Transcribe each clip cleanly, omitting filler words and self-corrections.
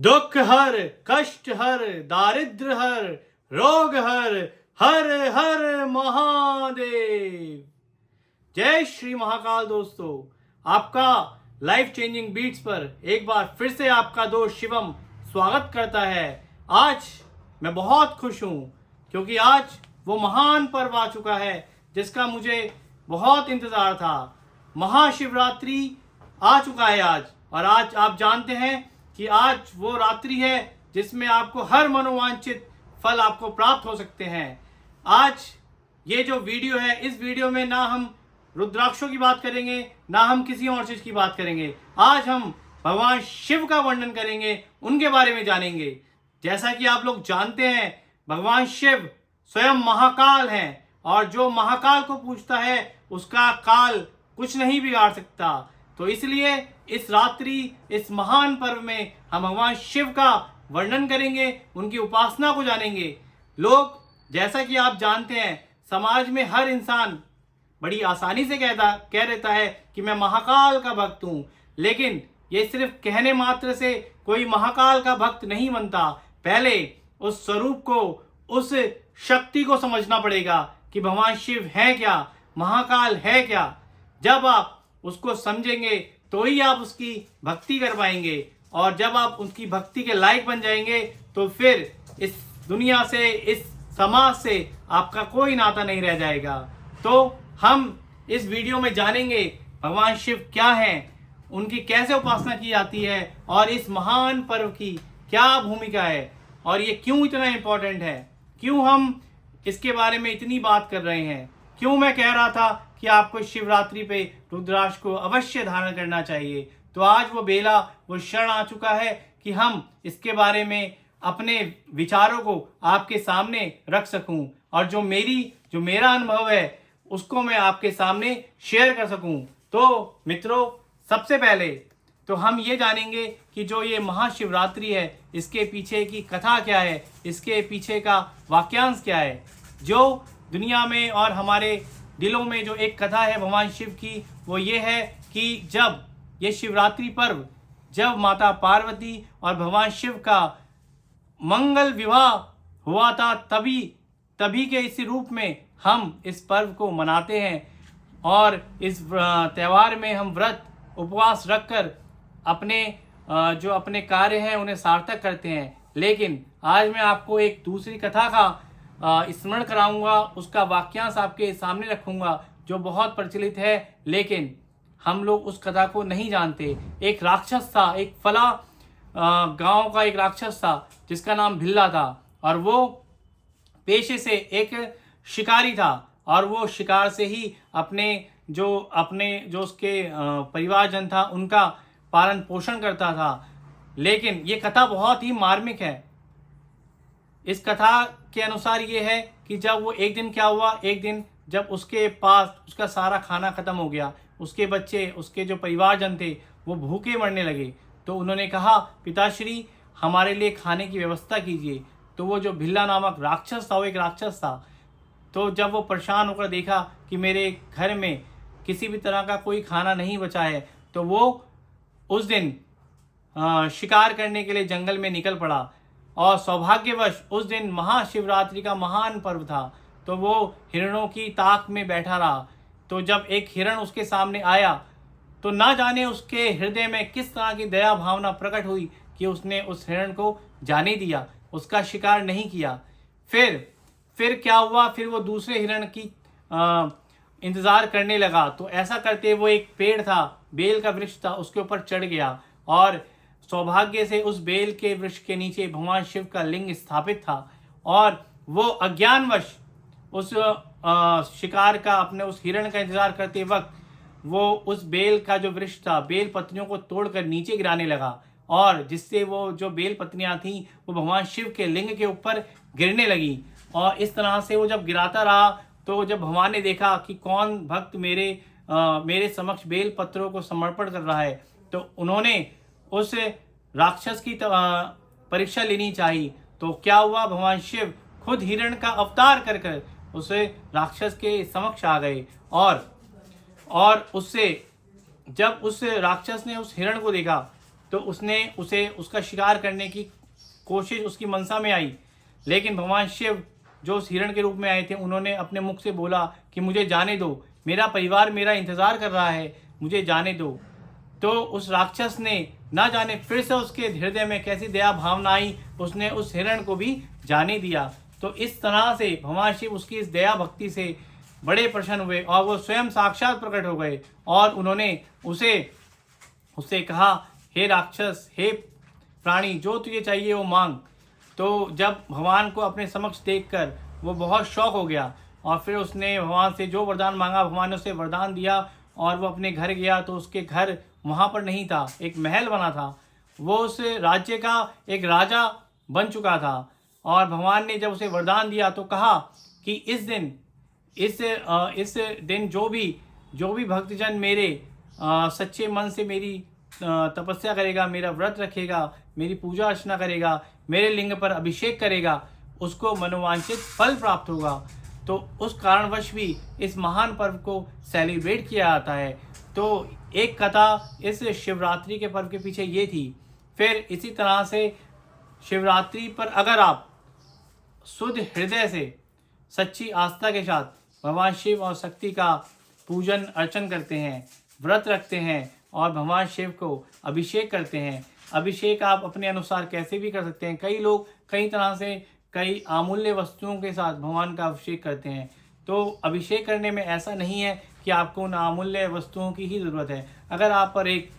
दुख हर, कष्ट हर, दारिद्र हर, रोग हर, हर हर महादेव। जय श्री महाकाल। दोस्तों, आपका लाइफ चेंजिंग बीट्स पर एक बार फिर से आपका दोस्त शिवम स्वागत करता है। आज मैं बहुत खुश हूं क्योंकि आज वो महान पर्व आ चुका है जिसका मुझे बहुत इंतजार था। महाशिवरात्रि आ चुका है आज, और आज आप जानते हैं कि आज वो रात्रि है जिसमें आपको हर मनोवांछित फल आपको प्राप्त हो सकते हैं। आज ये जो वीडियो है, इस वीडियो में ना हम रुद्राक्षों की बात करेंगे, ना हम किसी और चीज की बात करेंगे। आज हम भगवान शिव का वर्णन करेंगे, उनके बारे में जानेंगे। जैसा कि आप लोग जानते हैं, भगवान शिव स्वयं महाकाल हैं, और जो महाकाल को पूजता है उसका काल कुछ नहीं बिगाड़ सकता। तो इसलिए इस रात्रि, इस महान पर्व में हम भगवान शिव का वर्णन करेंगे, उनकी उपासना को जानेंगे। लोग, जैसा कि आप जानते हैं, समाज में हर इंसान बड़ी आसानी से कह देता है कि मैं महाकाल का भक्त हूं, लेकिन ये सिर्फ कहने मात्र से कोई महाकाल का भक्त नहीं बनता। पहले उस स्वरूप को, उस शक्ति को समझना पड़ेगा कि भगवान शिव है क्या, महाकाल है क्या। जब आप उसको समझेंगे तो ही आप उसकी भक्ति कर पाएंगे, और जब आप उसकी भक्ति के लायक बन जाएंगे तो फिर इस दुनिया से, इस समाज से आपका कोई नाता नहीं रह जाएगा। तो हम इस वीडियो में जानेंगे भगवान शिव क्या हैं, उनकी कैसे उपासना की जाती है, और इस महान पर्व की क्या भूमिका है, और ये क्यों इतना इंपॉर्टेंट है, क्यों हम इसके बारे में इतनी बात कर रहे हैं, क्यों मैं कह रहा था कि आपको शिवरात्रि पे रुद्राक्ष को अवश्य धारण करना चाहिए। तो आज वो बेला, वो क्षण आ चुका है कि हम इसके बारे में अपने विचारों को आपके सामने रख सकूं, और जो मेरा अनुभव है उसको मैं आपके सामने शेयर कर सकूं। तो मित्रों, सबसे पहले तो हम ये जानेंगे कि जो ये महाशिवरात्रि है, इसके पीछे की कथा क्या है, इसके पीछे का वाक्यांश क्या है। जो दुनिया में और हमारे दिलों में जो एक कथा है भगवान शिव की, वो ये है कि जब ये शिवरात्रि पर्व, जब माता पार्वती और भगवान शिव का मंगल विवाह हुआ था, तभी के इसी रूप में हम इस पर्व को मनाते हैं। और इस त्यौहार में हम व्रत उपवास रखकर जो अपने कार्य हैं उन्हें सार्थक करते हैं। लेकिन आज मैं आपको एक दूसरी कथा का स्मरण कराऊंगा, उसका वाक्यांश आपके सामने रखूंगा जो बहुत प्रचलित है, लेकिन हम लोग उस कथा को नहीं जानते। एक राक्षस था, एक फला गांव का एक राक्षस था जिसका नाम भिल्ला था, और वो पेशे से एक शिकारी था, और वो शिकार से ही अपने जो उसके परिवारजन था उनका पालन पोषण करता था। लेकिन ये कथा बहुत ही मार्मिक है। इस कथा के अनुसार ये है कि जब वो एक दिन क्या हुआ, एक दिन जब उसके पास उसका सारा खाना खत्म हो गया, उसके बच्चे, उसके जो परिवारजन थे वो भूखे मरने लगे, तो उन्होंने कहा, पिताश्री हमारे लिए खाने की व्यवस्था कीजिए। तो वो जो भिल्ला नामक राक्षस था, वो एक राक्षस था। तो जब वो परेशान होकर देखा कि मेरे घर में किसी भी तरह का कोई खाना नहीं बचा है, तो वो उस दिन शिकार करने के लिए जंगल में निकल पड़ा। और सौभाग्यवश उस दिन महाशिवरात्रि का महान पर्व था, तो वो हिरणों की ताक में बैठा रहा। तो जब एक हिरण उसके सामने आया, तो ना जाने उसके हृदय में किस तरह की दया भावना प्रकट हुई कि उसने उस हिरण को जाने दिया, उसका शिकार नहीं किया। फिर क्या हुआ, फिर वो दूसरे हिरण की इंतजार करने लगा। तो ऐसा करते वो एक पेड़ था, बेल का वृक्ष था, उसके ऊपर चढ़ गया, और सौभाग्य से उस बेल के वृक्ष के नीचे भगवान शिव का लिंग स्थापित था। और वो अज्ञानवश उस शिकार का, अपने उस हिरण का इंतजार करते वक्त वो उस बेल का जो वृक्ष था, बेल पत्तियों को तोड़कर नीचे गिराने लगा, और जिससे वो जो बेल पत्तियां थीं वो भगवान शिव के लिंग के ऊपर गिरने लगी। और इस तरह से वो जब गिराता रहा, तो जब भगवान ने देखा कि कौन भक्त मेरे समक्ष बेल पत्रों को समर्पण कर रहा है, तो उन्होंने उस राक्षस की परीक्षा लेनी चाहिए। तो क्या हुआ, भगवान शिव खुद हिरण का अवतार कर उस राक्षस के समक्ष आ गए, और उससे जब उस राक्षस ने उस हिरण को देखा, तो उसने उसे उसका शिकार करने की कोशिश उसकी मनसा में आई, लेकिन भगवान शिव जो उस हिरण के रूप में आए थे उन्होंने अपने मुख से बोला कि मुझे जाने दो, मेरा परिवार मेरा इंतज़ार कर रहा है, मुझे जाने दो। तो उस राक्षस ने ना जाने फिर से उसके हृदय में कैसी दया भावना आई, उसने उस हिरण को भी जाने दिया। तो इस तरह से भगवान शिव उसकी इस दया भक्ति से बड़े प्रसन्न हुए और वो स्वयं साक्षात प्रकट हो गए और उन्होंने उससे कहा, हे राक्षस, हे प्राणी, जो तुझे चाहिए वो मांग। तो जब भगवान को अपने समक्ष देखकर वो बहुत शौक हो गया और फिर उसने भगवान से जो वरदान मांगा, भगवान ने उसे वरदान दिया और वो अपने घर गया तो उसके घर वहाँ पर नहीं था, एक महल बना था। वो उस राज्य का एक राजा बन चुका था और भगवान ने जब उसे वरदान दिया तो कहा कि इस दिन जो भी भक्तजन मेरे सच्चे मन से मेरी तपस्या करेगा, मेरा व्रत रखेगा, मेरी पूजा अर्चना करेगा, मेरे लिंग पर अभिषेक करेगा, उसको मनोवांछित फल प्राप्त होगा। तो उस कारणवश भी इस महान पर्व को सेलिब्रेट किया जाता है। तो एक कथा इस शिवरात्रि के पर्व के पीछे ये थी। फिर इसी तरह से शिवरात्रि पर अगर आप शुद्ध हृदय से सच्ची आस्था के साथ भगवान शिव और शक्ति का पूजन अर्चन करते हैं, व्रत रखते हैं और भगवान शिव को अभिषेक करते हैं। अभिषेक आप अपने अनुसार कैसे भी कर सकते हैं। कई लोग कई तरह से कई अमूल्य वस्तुओं के साथ भगवान का अभिषेक करते हैं। तो अभिषेक करने में ऐसा नहीं है कि आपको उन अमूल्य वस्तुओं की ही ज़रूरत है। अगर आप पर एक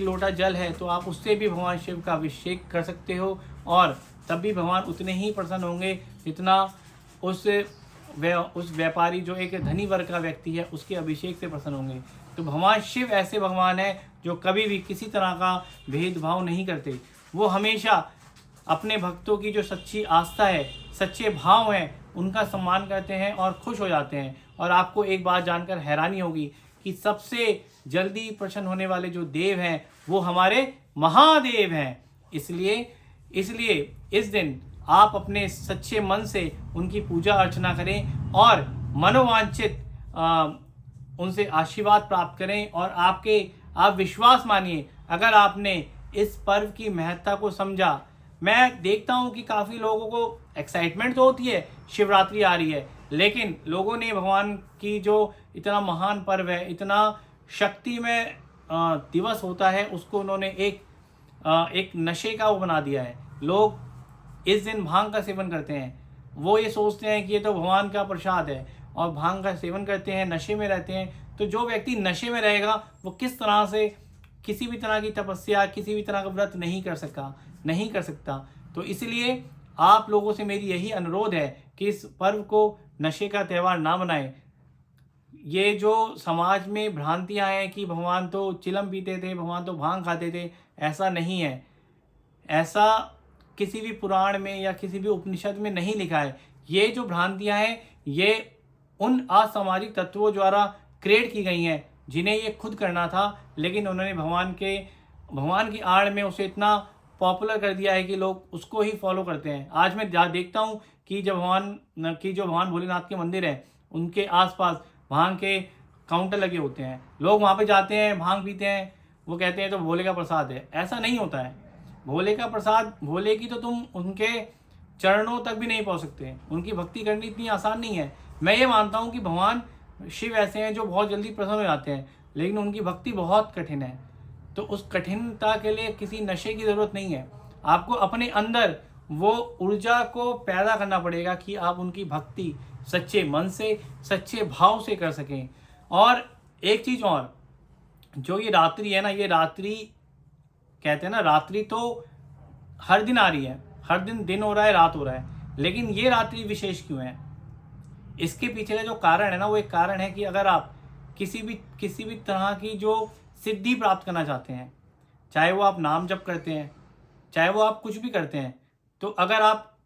लोटा जल है तो आप उससे भी भगवान शिव का अभिषेक कर सकते हो और तब भी भगवान उतने ही प्रसन्न होंगे जितना उस व्यापारी जो एक धनी वर्ग का व्यक्ति है उसके अभिषेक से प्रसन्न होंगे। तो भगवान शिव ऐसे भगवान हैं जो कभी भी किसी तरह का भेदभाव नहीं करते। वो हमेशा अपने भक्तों की जो सच्ची आस्था है, सच्चे भाव हैं, उनका सम्मान करते हैं और खुश हो जाते हैं। और आपको एक बात जानकर हैरानी होगी कि सबसे जल्दी प्रसन्न होने वाले जो देव हैं वो हमारे महादेव हैं। इसलिए इस दिन आप अपने सच्चे मन से उनकी पूजा अर्चना करें और मनोवांछित उनसे आशीर्वाद प्राप्त करें। और आप विश्वास मानिए, अगर आपने इस पर्व की महत्ता को समझा। मैं देखता हूँ कि काफ़ी लोगों को एक्साइटमेंट तो होती है, शिवरात्रि आ रही है, लेकिन लोगों ने भगवान की जो इतना महान पर्व है, इतना शक्ति में दिवस होता है, उसको उन्होंने एक नशे का वो बना दिया है। लोग इस दिन भांग का सेवन करते हैं। वो ये सोचते हैं कि ये तो भगवान का प्रसाद है और भांग का सेवन करते हैं, नशे में रहते हैं। तो जो व्यक्ति नशे में रहेगा वो किस तरह से किसी भी तरह की तपस्या, किसी भी तरह का व्रत नहीं कर सकता। तो इसलिए आप लोगों से मेरी यही अनुरोध है कि इस पर्व को नशे का त्यौहार ना बनाएं। ये जो समाज में भ्रांतियां हैं कि भगवान तो चिलम पीते थे, भगवान तो भांग खाते थे, ऐसा नहीं है। ऐसा किसी भी पुराण में या किसी भी उपनिषद में नहीं लिखा है। ये जो भ्रांतियां हैं ये उन असामाजिक तत्वों द्वारा क्रिएट की गई हैं जिन्हें ये खुद करना था, लेकिन उन्होंने भगवान की आड़ में उसे इतना पॉपुलर कर दिया है कि लोग उसको ही फॉलो करते हैं। आज मैं देखता हूँ कि जो भगवान भोलेनाथ के मंदिर हैं उनके आसपास भांग के काउंटर लगे होते हैं। लोग वहाँ पे जाते हैं, भांग पीते हैं, वो कहते हैं तो भोले का प्रसाद है। ऐसा नहीं होता है। भोले का प्रसाद, भोले की तो तुम उनके चरणों तक भी नहीं पहुँच सकते। उनकी भक्ति करनी इतनी आसान नहीं है। मैं ये मानता हूँ कि भगवान शिव ऐसे हैं जो बहुत जल्दी प्रसन्न हो जाते हैं, लेकिन उनकी भक्ति बहुत कठिन है। तो उस कठिनता के लिए किसी नशे की ज़रूरत नहीं है। आपको अपने अंदर वो ऊर्जा को पैदा करना पड़ेगा कि आप उनकी भक्ति सच्चे मन से, सच्चे भाव से कर सकें। और एक चीज़ और, जो ये रात्रि है ना, ये रात्रि कहते हैं ना, रात्रि तो हर दिन आ रही है, हर दिन हो रहा है, रात हो रहा है, लेकिन ये रात्रि विशेष क्यों है? इसके पीछे का जो कारण है ना, वो एक कारण है कि अगर आप किसी भी तरह की जो सिद्धि प्राप्त करना चाहते हैं, चाहे वो आप नाम जप करते हैं, चाहे वो आप कुछ भी करते हैं, तो अगर आप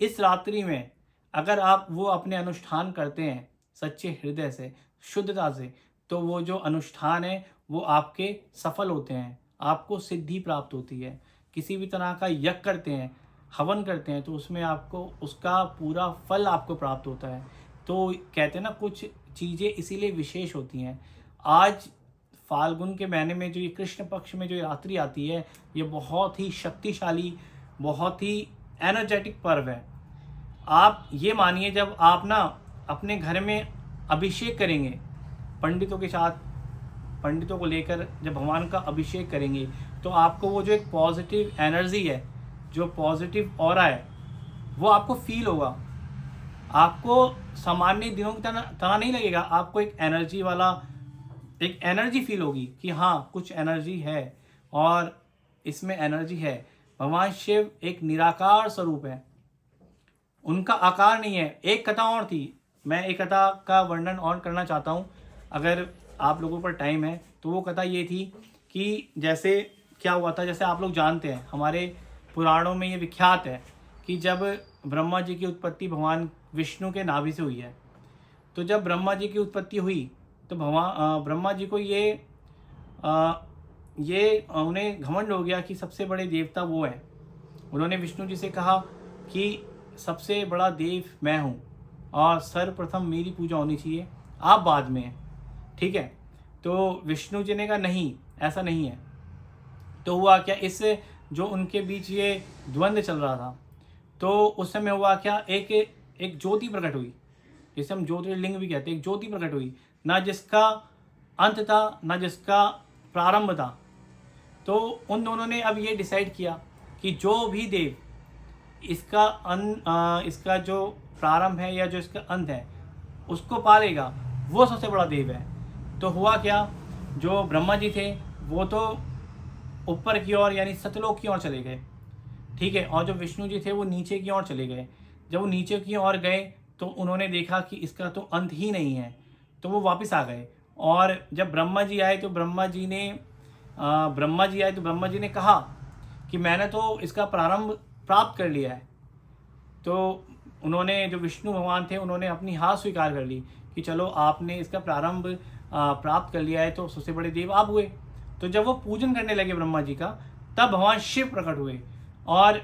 इस रात्रि में अगर आप वो अपने अनुष्ठान करते हैं सच्चे हृदय से, शुद्धता से, तो वो जो अनुष्ठान है वो आपके सफल होते हैं, आपको सिद्धि प्राप्त होती है। किसी भी तरह का यज्ञ करते हैं, हवन करते हैं, तो उसमें आपको उसका पूरा फल आपको प्राप्त होता है। तो कहते हैं ना, कुछ चीज़ें इसीलिए विशेष होती हैं। आज फाल्गुन के महीने में जो ये कृष्ण पक्ष में जो रात्रि आती है, ये बहुत ही शक्तिशाली, बहुत ही एनर्जेटिक पर्व है। आप ये मानिए, जब आप ना अपने घर में अभिषेक करेंगे, पंडितों के साथ, पंडितों को लेकर जब भगवान का अभिषेक करेंगे, तो आपको वो जो एक पॉजिटिव एनर्जी है, जो पॉजिटिव ऑरा है, वो आपको फील होगा। आपको सामान्य दिनों की तरह नहीं लगेगा, आपको एक एनर्जी वाला, एक एनर्जी फील होगी कि हाँ कुछ एनर्जी है और इसमें एनर्जी है। भगवान शिव एक निराकार स्वरूप है, उनका आकार नहीं है। एक कथा और थी, मैं एक कथा का वर्णन और करना चाहता हूँ, अगर आप लोगों पर टाइम है तो। वो कथा ये थी कि जैसे क्या हुआ था, जैसे आप लोग जानते हैं, हमारे पुराणों में ये विख्यात है कि जब ब्रह्मा जी की उत्पत्ति भगवान विष्णु के नाभि से हुई है, तो जब ब्रह्मा जी की उत्पत्ति हुई तो भगवान ब्रह्मा जी को ये उन्हें घमंड हो गया कि सबसे बड़े देवता वो हैं। उन्होंने विष्णु जी से कहा कि सबसे बड़ा देव मैं हूँ और सर्वप्रथम मेरी पूजा होनी चाहिए, आप बाद में हैं, ठीक है। तो विष्णु जी ने कहा नहीं, ऐसा नहीं है। तो हुआ क्या, इससे जो उनके बीच ये द्वंद्व चल रहा था, तो उस समय हुआ क्या, एक ज्योति प्रकट हुई, जिसे हम ज्योतिर्लिंग भी कहते हैं। एक ज्योति प्रकट हुई, ना जिसका अंत था ना जिसका प्रारंभ था। तो उन दोनों ने अब ये डिसाइड किया कि जो भी देव इसका जो प्रारंभ है या जो इसका अंत है उसको पालेगा, वो सबसे बड़ा देव है। तो हुआ क्या, जो ब्रह्मा जी थे वो तो ऊपर की ओर यानी सतलोक की ओर चले गए, ठीक है, और जो विष्णु जी थे वो नीचे की ओर चले गए। जब वो नीचे की ओर गए तो उन्होंने देखा कि इसका तो अंत ही नहीं है, तो वो वापस आ गए। और जब ब्रह्मा जी आए तो ब्रह्मा जी ने कहा कि मैंने तो इसका प्रारंभ प्राप्त कर लिया है। तो उन्होंने, जो विष्णु भगवान थे, उन्होंने अपनी हार स्वीकार कर ली कि चलो आपने इसका प्रारंभ प्राप्त कर लिया है, तो सबसे बड़े देव आप हुए। तो जब वो पूजन करने लगे ब्रह्मा जी का, तब भगवान शिव प्रकट हुए। और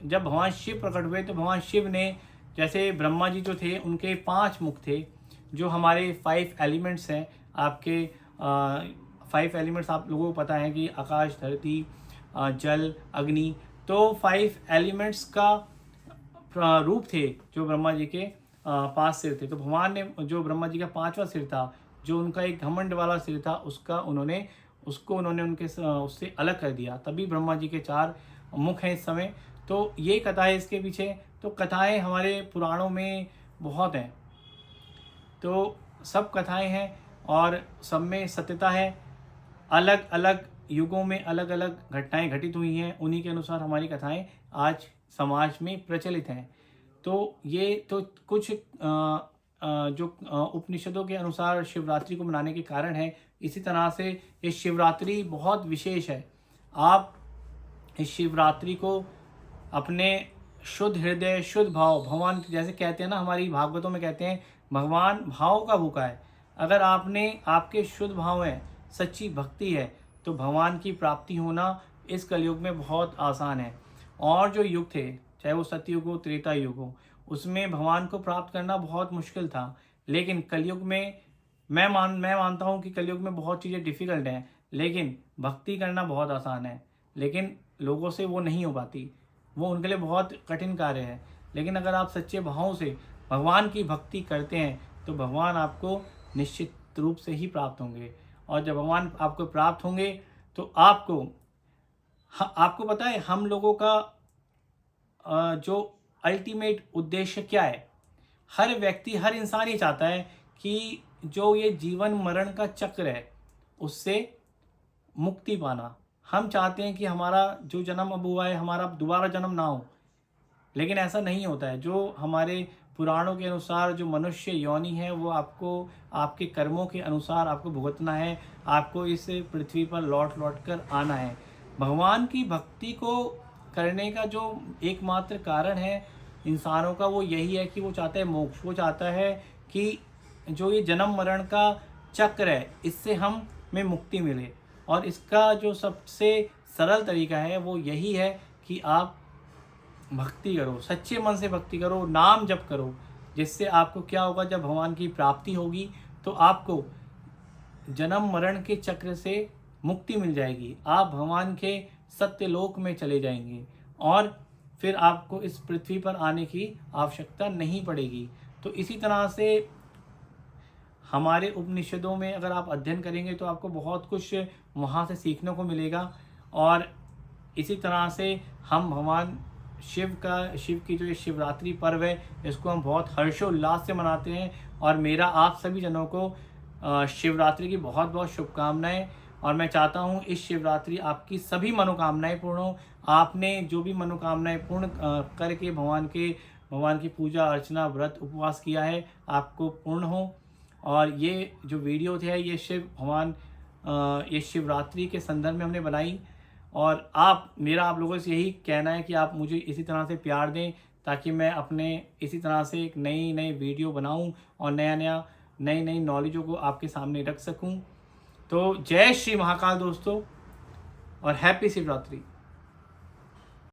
जब भगवान शिव प्रकट हुए तो भगवान शिव ने, जैसे ब्रह्मा जी जो थे उनके 5 मुख थे, जो हमारे 5 एलिमेंट्स हैं, आपके 5 एलिमेंट्स आप लोगों को पता है कि आकाश, धरती, जल, अग्नि। तो 5 एलिमेंट्स का रूप थे जो ब्रह्मा जी के 5 सिर थे। तो भगवान ने, जो ब्रह्मा जी का 5वां सिर था, जो उनका एक घमंड वाला सिर था, उसको उन्होंने उससे अलग कर दिया। तभी ब्रह्मा जी के 4 मुख हैं इस समय। तो ये कथा है इसके पीछे। तो कथाएं हमारे पुराणों में बहुत हैं, तो सब कथाएं हैं और सब में सत्यता है। अलग अलग युगों में अलग अलग घटनाएं घटित हुई हैं, उन्हीं के अनुसार हमारी कथाएं आज समाज में प्रचलित हैं। तो ये तो कुछ जो उपनिषदों के अनुसार शिवरात्रि को मनाने के कारण है। इसी तरह से ये शिवरात्रि बहुत विशेष है। आप इस शिवरात्रि को अपने शुद्ध हृदय, शुद्ध भाव, भगवान जैसे कहते हैं ना, हमारी भागवतों में कहते हैं भगवान भाव का भूखा है। अगर आपके शुद्ध भाव है, सच्ची भक्ति है, तो भगवान की प्राप्ति होना इस कलयुग में बहुत आसान है। और जो युग थे, चाहे वो सतयुग हो, त्रेता युग हो, उसमें भगवान को प्राप्त करना बहुत मुश्किल था। लेकिन कलयुग में मैं मानता हूँ कि कलयुग में बहुत चीज़ें डिफ़िकल्ट हैं, लेकिन भक्ति करना बहुत आसान है। लेकिन लोगों से वो नहीं हो पाती, वो उनके लिए बहुत कठिन कार्य है। लेकिन अगर आप सच्चे भाव से भगवान की भक्ति करते हैं तो भगवान आपको निश्चित रूप से ही प्राप्त होंगे। और जब भगवान आपको प्राप्त होंगे तो आपको पता है हम लोगों का जो अल्टीमेट उद्देश्य क्या है। हर व्यक्ति, हर इंसान ये चाहता है कि जो ये जीवन मरण का चक्र है उससे मुक्ति पाना। हम चाहते हैं कि हमारा जो जन्म अब हुआ है, हमारा दोबारा जन्म ना हो। लेकिन ऐसा नहीं होता है। जो हमारे पुराणों के अनुसार जो मनुष्य योनि है, वो आपको आपके कर्मों के अनुसार आपको भुगतना है, आपको इस पृथ्वी पर लौट कर आना है। भगवान की भक्ति को करने का जो एकमात्र कारण है इंसानों का, वो यही है कि वो चाहता है मोक्ष। वो चाहता है कि जो ये जन्म मरण का चक्र है, इससे हमें मुक्ति मिले। और इसका जो सबसे सरल तरीका है वो यही है कि आप भक्ति करो, सच्चे मन से भक्ति करो, नाम जप करो। जिससे आपको क्या होगा, जब भगवान की प्राप्ति होगी तो आपको जन्म मरण के चक्र से मुक्ति मिल जाएगी। आप भगवान के सत्यलोक में चले जाएंगे और फिर आपको इस पृथ्वी पर आने की आवश्यकता नहीं पड़ेगी। तो इसी तरह से हमारे उपनिषदों में अगर आप अध्ययन करेंगे तो आपको बहुत कुछ वहाँ से सीखने को मिलेगा। और इसी तरह से हम भगवान शिव की जो ये शिवरात्रि पर्व है, इसको हम बहुत हर्षोल्लास से मनाते हैं। और मेरा आप सभी जनों को शिवरात्रि की बहुत बहुत शुभकामनाएं। और मैं चाहता हूँ इस शिवरात्रि आपकी सभी मनोकामनाएं पूर्ण हो। आपने जो भी मनोकामनाएं पूर्ण करके भगवान की पूजा अर्चना व्रत उपवास किया है, आपको पूर्ण हो। और ये जो वीडियो थे ये ये शिवरात्रि के संदर्भ में हमने बनाई। और मेरा आप लोगों से यही कहना है कि आप मुझे इसी तरह से प्यार दें, ताकि मैं अपने इसी तरह से एक नई वीडियो बनाऊं और नई नॉलेजों को आपके सामने रख सकूं। तो जय श्री महाकाल दोस्तों, और हैप्पी शिवरात्रि।